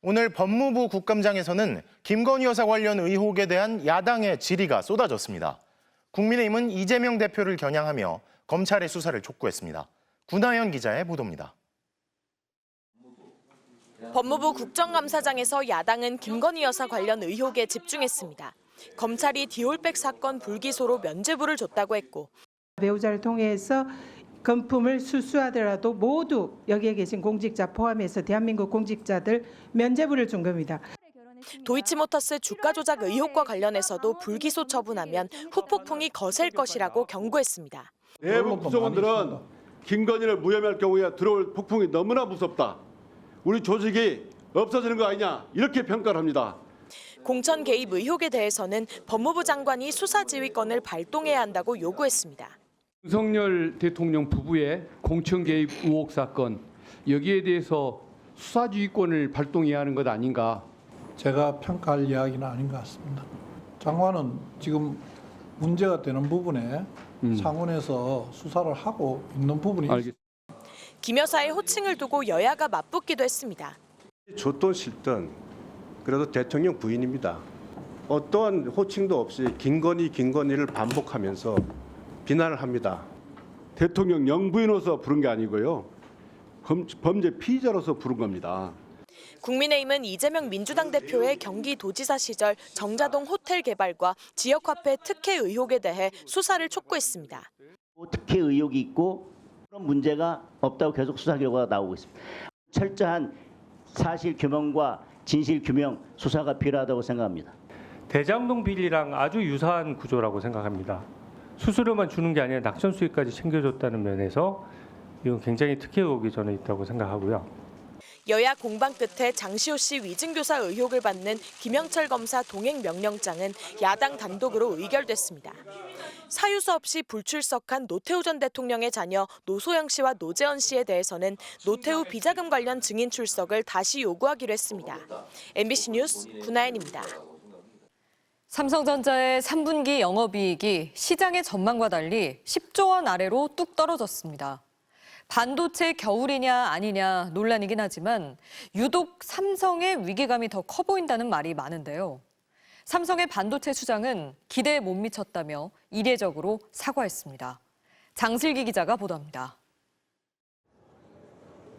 오늘 법무부 국감장에서는 김건희 여사 관련 의혹에 대한 야당의 질의가 쏟아졌습니다. 국민의힘은 이재명 대표를 겨냥하며 검찰의 수사를 촉구했습니다. 구나연 기자의 보도입니다. 법무부 국정감사장에서 야당은 김건희 여사 관련 의혹에 집중했습니다. 검찰이 디올백 사건 불기소로 면죄부를 줬다고 했고 배우자를 통해서 금품을 수수하더라도 모두 여기에 계신 공직자 포함해서 대한민국 공직자들 면죄부를 준 겁니다. 도이치모터스 주가 조작 의혹과 관련해서도 불기소 처분하면 후폭풍이 거셀 것이라고 경고했습니다. 내부 구성원들은 김건희를 무혐의할 경우에 들어올 폭풍이 너무나 무섭다. 우리 조직이 없어지는 거 아니냐 이렇게 평가를 합니다. 공천 개입 의혹에 대해서는 법무부 장관이 수사 지휘권을 발동해야 한다고 요구했습니다. 윤석열 대통령 부부의 공천 개입 의혹 사건, 여기에 대해서 수사지휘권을 발동해야 하는 것 아닌가. 제가 평가할 이야기는 아닌 것 같습니다. 장관은 지금 문제가 되는 부분에 상원에서 수사를 하고 있는 부분이 있습니다. 김 여사의 호칭을 두고 여야가 맞붙기도 했습니다. 줬던 싫던 그래도 대통령 부인입니다. 어떠한 호칭도 없이 김건희를 반복하면서 비난을 합니다. 대통령 영부인으로서 부른 게 아니고요. 범죄 피의자로서 부른 겁니다. 국민의힘은 이재명 민주당 대표의 경기도지사 시절 정자동 호텔 개발과 지역화폐 특혜 의혹에 대해 수사를 촉구했습니다. 특혜 의혹이 있고 그런 문제가 없다고 계속 수사 결과가 나오고 있습니다. 철저한 사실 규명과 진실 규명 수사가 필요하다고 생각합니다. 대장동 비리랑 아주 유사한 구조라고 생각합니다. 수수료만 주는 게 아니라 낙천 수익까지 챙겨줬다는 면에서 이건 굉장히 특혜 의혹이 저는 있다고 생각하고요. 여야 공방 끝에 장시호 씨 위증교사 의혹을 받는 김영철 검사 동행 명령장은 야당 단독으로 의결됐습니다. 사유서 없이 불출석한 노태우 전 대통령의 자녀 노소영 씨와 노재현 씨에 대해서는 노태우 비자금 관련 증인 출석을 다시 요구하기로 했습니다. MBC 뉴스 구나연입니다. 삼성전자의 3분기 영업이익이 시장의 전망과 달리 10조 원 아래로 뚝 떨어졌습니다. 반도체 겨울이냐 아니냐 논란이긴 하지만 유독 삼성의 위기감이 더 커 보인다는 말이 많은데요. 삼성의 반도체 수장은 기대에 못 미쳤다며 이례적으로 사과했습니다. 장슬기 기자가 보도합니다.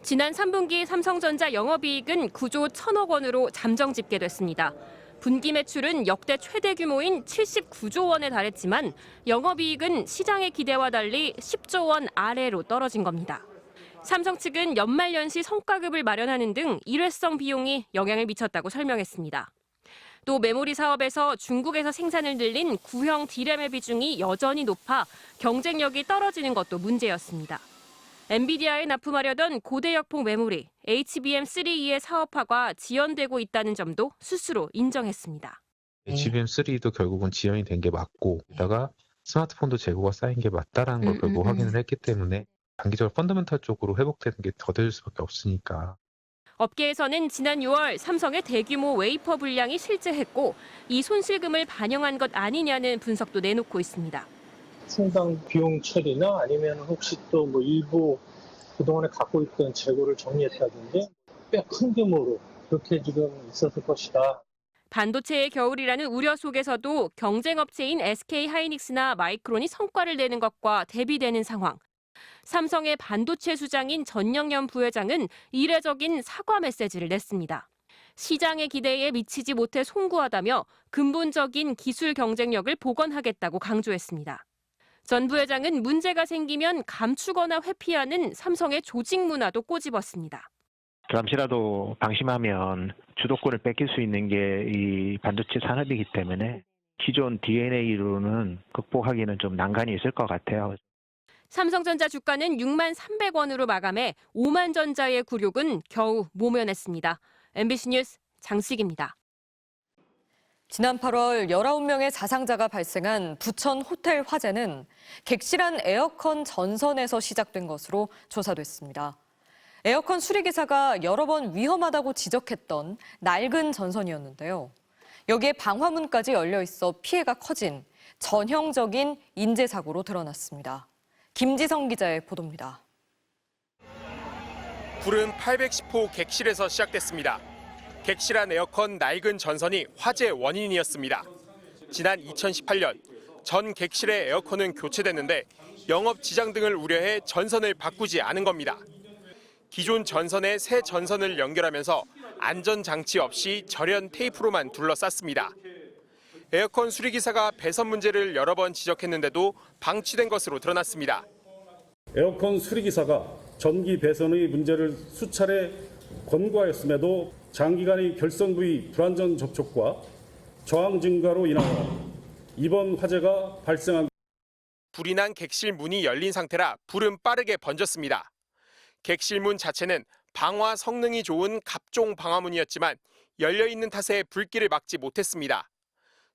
지난 3분기 삼성전자 영업이익은 9조 1천억 원으로 잠정 집계됐습니다. 분기 매출은 역대 최대 규모인 79조 원에 달했지만 영업이익은 시장의 기대와 달리 10조 원 아래로 떨어진 겁니다. 삼성 측은 연말연시 성과급을 마련하는 등 일회성 비용이 영향을 미쳤다고 설명했습니다. 또 메모리 사업에서 중국에서 생산을 늘린 구형 D램의 비중이 여전히 높아 경쟁력이 떨어지는 것도 문제였습니다. 엔비디아에 납품하려던 고대역폭 메모리 HBM3E의 사업화가 지연되고 있다는 점도 스스로 인정했습니다. HBM3도 결국은 지연이 된 게 맞고, 게다가 스마트폰도 재고가 쌓인 게 맞다라는 걸 결국 확인을 했기 때문에 단기적으로 펀더멘탈 쪽으로 회복되는 게 더뎌질 수밖에 없으니까. 업계에서는 지난 6월 삼성의 대규모 웨이퍼 불량이 실제했고 이 손실금을 반영한 것 아니냐는 분석도 내놓고 있습니다. 충당 비용 처리나 아니면 혹시 또 뭐 일부 그동안에 갖고 있던 재고를 정리했다든지 꽤 큰 규모로 그렇게 지금 있었을 것이다. 반도체의 겨울이라는 우려 속에서도 경쟁업체인 SK하이닉스나 마이크론이 성과를 내는 것과 대비되는 상황. 삼성의 반도체 수장인 전영연 부회장은 이례적인 사과 메시지를 냈습니다. 시장의 기대에 미치지 못해 송구하다며 근본적인 기술 경쟁력을 복원하겠다고 강조했습니다. 전 부회장은 문제가 생기면 감추거나 회피하는 삼성의 조직 문화도 꼬집었습니다. 잠시라도 방심하면 주도권을 뺏길 수 있는 게 이 반도체 산업이기 때문에 기존 DNA로는 극복하기는 좀 난관이 있을 것 같아요. 삼성전자 주가는 6만 300원으로 마감해 5만 전자의 굴욕은 겨우 모면했습니다. MBC 뉴스 장식입니다. 지난 8월 19명의 사상자가 발생한 부천 호텔 화재는 객실안 에어컨 전선에서 시작된 것으로 조사됐습니다. 에어컨 수리기사가 여러 번 위험하다고 지적했던 낡은 전선이었는데요. 여기에 방화문까지 열려 있어 피해가 커진 전형적인 인재사고로 드러났습니다. 김지성 기자의 보도입니다. 불은 810호 객실에서 시작됐습니다. 객실안 에어컨 낡은 전선이 화재 원인이었습니다. 지난 2018년 전 객실의 에어컨은 교체됐는데 영업 지장 등을 우려해 전선을 바꾸지 않은 겁니다. 기존 전선에 새 전선을 연결하면서 안전장치 없이 절연 테이프로만 둘러쌌습니다. 에어컨 수리기사가 배선 문제를 여러 번 지적했는데도 방치된 것으로 드러났습니다. 에어컨 수리기사가 전기 배선의 문제를 수차례 권고하였음에도 장기간의 결선 부위 불안전 접촉과 저항 증가로 인하여 이번 화재가 발생한 불이 난 객실 문이 열린 상태라 불은 빠르게 번졌습니다. 객실 문 자체는 방화 성능이 좋은 갑종 방화문이었지만 열려있는 탓에 불길을 막지 못했습니다.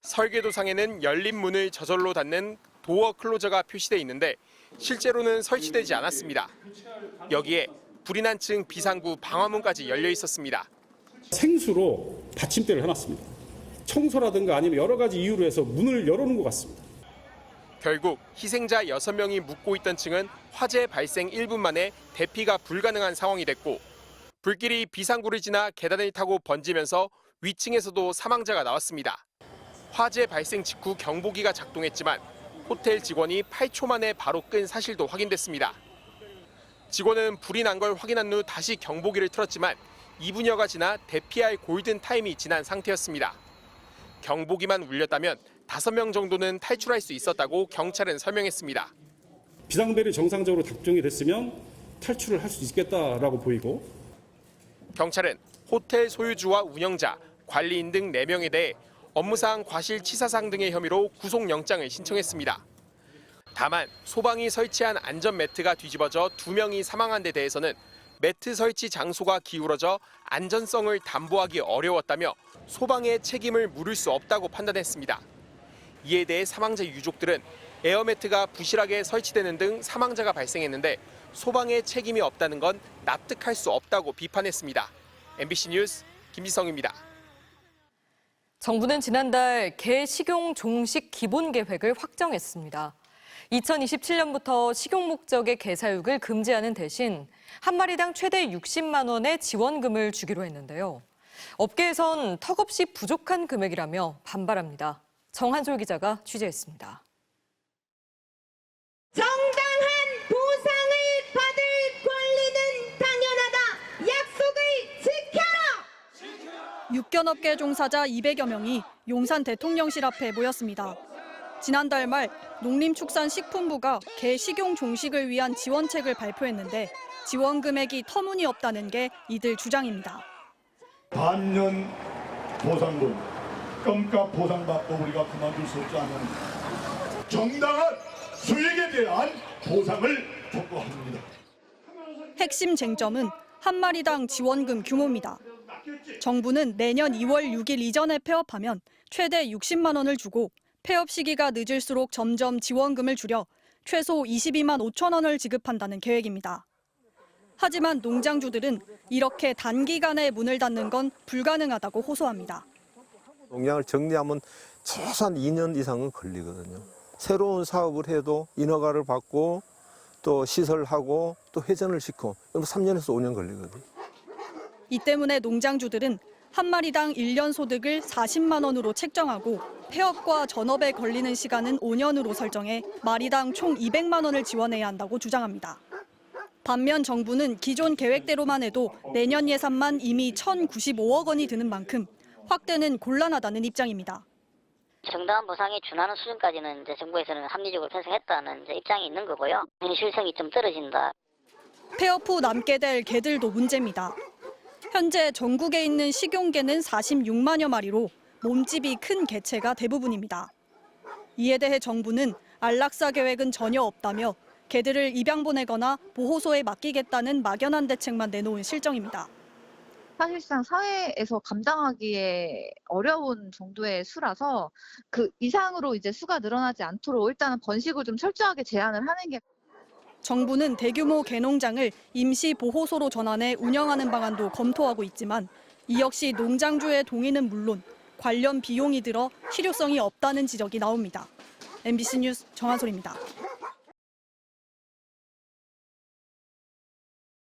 설계도상에는 열린 문을 저절로 닫는 도어 클로저가 표시돼 있는데 실제로는 설치되지 않았습니다. 여기에 불이 난 층 비상구 방화문까지 열려 있었습니다. 생수로 받침대를 해놨습니다. 청소라든가 아니면 여러 가지 이유로 해서 문을 열어놓은 것 같습니다. 결국 희생자 6명이 묵고 있던 층은 화재 발생 1분 만에 대피가 불가능한 상황이 됐고 불길이 비상구를 지나 계단을 타고 번지면서 위층에서도 사망자가 나왔습니다. 화재 발생 직후 경보기가 작동했지만 호텔 직원이 8초 만에 바로 끈 사실도 확인됐습니다. 직원은 불이 난 걸 확인한 후 다시 경보기를 틀었지만 2분여가 지나 대피할 골든 타임이 지난 상태였습니다. 경보기만 울렸다면 5명 정도는 탈출할 수 있었다고 경찰은 설명했습니다. 비상벨이 정상적으로 작동이 됐으면 탈출을 할 수 있겠다라고 보이고 경찰은 호텔 소유주와 운영자, 관리인 등 4명에 대해 업무상 과실치사상 등의 혐의로 구속영장을 신청했습니다. 다만 소방이 설치한 안전 매트가 뒤집어져 2명이 사망한 데 대해서는 매트 설치 장소가 기울어져 안전성을 담보하기 어려웠다며 소방의 책임을 물을 수 없다고 판단했습니다. 이에 대해 사망자 유족들은 에어매트가 부실하게 설치되는 등 사망자가 발생했는데 소방의 책임이 없다는 건 납득할 수 없다고 비판했습니다. MBC 뉴스 김지성입니다. 정부는 지난달 개식용 종식 기본 계획을 확정했습니다. 2027년부터 식용 목적의 개사육을 금지하는 대신 한 마리당 최대 60만 원의 지원금을 주기로 했는데요. 업계에선 턱없이 부족한 금액이라며 반발합니다. 정한솔 기자가 취재했습니다. 정당한 보상을 받을 권리는 당연하다. 약속을 지켜라. 육견업계 종사자 200여 명이 용산 대통령실 앞에 모였습니다. 지난달 말 농림축산식품부가 개 식용 종식을 위한 지원책을 발표했는데 지원 금액이 터무니없다는 게 이들 주장입니다. 반년 보상금, 껌값 보상받고 우리가 그만둘 수 없지 않은 정당한 수익에 대한 보상을 촉구합니다. 핵심 쟁점은 한 마리당 지원금 규모입니다. 정부는 내년 2월 6일 이전에 폐업하면 최대 60만 원을 주고 폐업 시기가 늦을수록 점점 지원금을 줄여 최소 22만 5천 원을 지급한다는 계획입니다. 하지만 농장주들은 이렇게 단기간에 문을 닫는 건 불가능하다고 호소합니다. 농장을 정리하면 최소한 2년 이상은 걸리거든요. 새로운 사업을 해도 인허가를 받고 또 시설하고 또 회전을 시키고 3년에서 5년 걸리거든요. 이 때문에 농장주들은 한 마리당 1년 소득을 40만 원으로 책정하고 폐업과 전업에 걸리는 시간은 5년으로 설정해 마리당 총 200만 원을 지원해야 한다고 주장합니다. 반면 정부는 기존 계획대로만 해도 내년 예산만 이미 1,095억 원이 드는 만큼 확대는 곤란하다는 입장입니다. 정당한 보상에 준하는 수준까지는 이제 정부에서는 합리적으로 편성했다는 이제 입장이 있는 거고요. 현실성이 좀 떨어진다. 폐업 후 남게 될 개들도 문제입니다. 현재 전국에 있는 식용개는 46만여 마리로 몸집이 큰 개체가 대부분입니다. 이에 대해 정부는 안락사 계획은 전혀 없다며 개들을 입양 보내거나 보호소에 맡기겠다는 막연한 대책만 내놓은 실정입니다. 사실상 사회에서 감당하기에 어려운 정도의 수라서 그 이상으로 이제 수가 늘어나지 않도록 일단은 번식을 좀 철저하게 제한을 하는 게. 정부는 대규모 개농장을 임시 보호소로 전환해 운영하는 방안도 검토하고 있지만 이 역시 농장주의 동의는 물론 관련 비용이 들어 실효성이 없다는 지적이 나옵니다. MBC 뉴스 정한솔입니다.